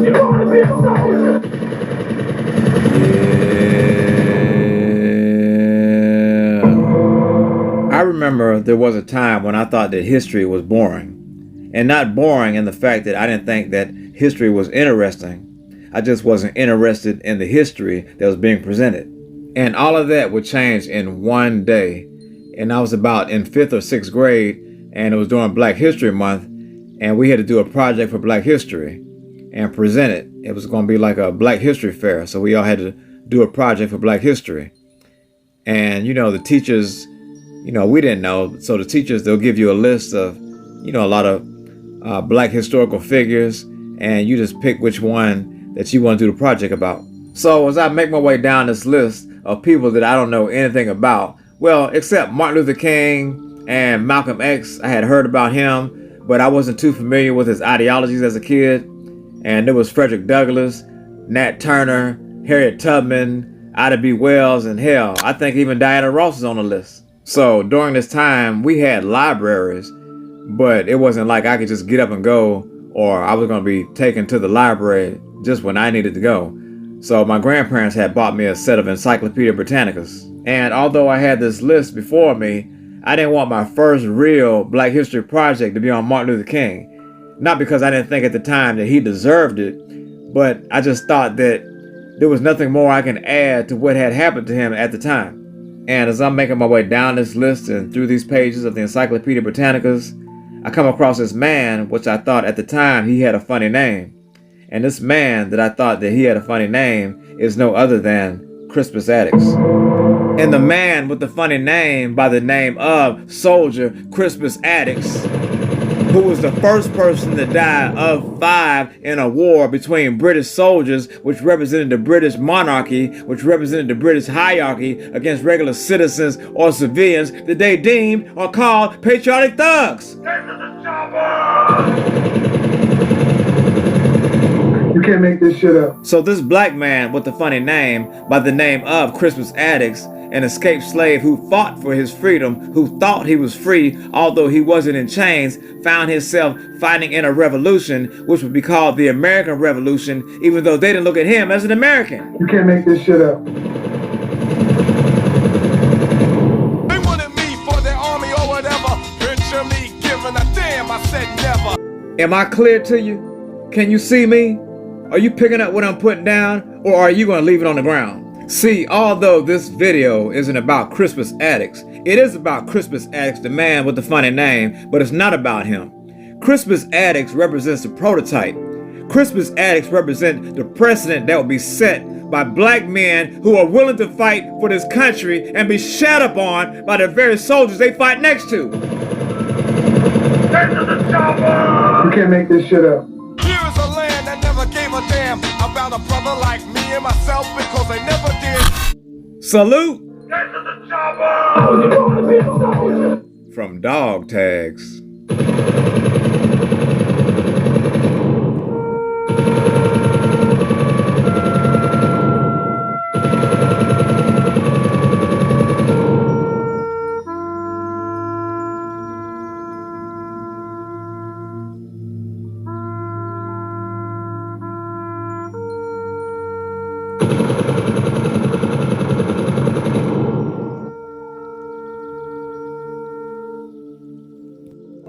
You wanna be a soldier? I remember there was a time when I thought that history was boring. And not boring in the fact that I didn't think that history was interesting. I just wasn't interested in the history that was being presented. And all of that would change in one day. And I was about in 5th or 6th grade, and it was during Black History Month, and we had to do a project for Black History and present it. It was going to be like a Black History fair, so we all had to do a project for Black History. And, the teachers, we didn't know. So the teachers, they'll give you a list of, a lot of Black historical figures, and you just pick which one that you want to do the project about. So as I make my way down this list of people that I don't know anything about, well, except Martin Luther King and Malcolm X, I had heard about him, but I wasn't too familiar with his ideologies as a kid. And there was Frederick Douglass, Nat Turner, Harriet Tubman, Ida B. Wells, and hell, I think even Diana Ross is on the list. So during this time, we had libraries, but it wasn't like I could just get up and go, or I was going to be taken to the library just when I needed to go. So my grandparents had bought me a set of Encyclopedia Britannicas. And although I had this list before me, I didn't want my first real Black History project to be on Martin Luther King. Not because I didn't think at the time that he deserved it, but I just thought that there was nothing more I can add to what had happened to him at the time. And as I'm making my way down this list and through these pages of the Encyclopedia Britannicas, I come across this man, which I thought at the time he had a funny name. And this man that I thought that he had a funny name is no other than Crispus Attucks. And the man with the funny name by the name of Soldier Crispus Attucks, who was the first person to die of 5 in a war between British soldiers, which represented the British monarchy, which represented the British hierarchy against regular citizens or civilians that they deemed or called patriotic thugs. You can't make this shit up. So this black man with the funny name by the name of Crispus Attucks, an escaped slave who fought for his freedom, who thought he was free although he wasn't in chains, found himself fighting in a revolution which would be called the American Revolution, even though they didn't look at him as an American. You can't make this shit up. They wanted me for their army or whatever. Picture me giving a damn, I said never. Am I clear to you? Can you see me? Are you picking up what I'm putting down, or are you going to leave it on the ground? See, although this video isn't about Crispus Attucks, it is about Crispus Attucks, the man with the funny name, but it's not about him. Crispus Attucks represents the prototype. Crispus Attucks represents the precedent that will be set by black men who are willing to fight for this country and be shat upon by the very soldiers they fight next to. Get to the chopper! You can't make this shit up. Here is a land that never gave a damn about a brother like me and myself because they never did. Salute! Get to the chopper! You wanna be a soldier? From Dog Tags.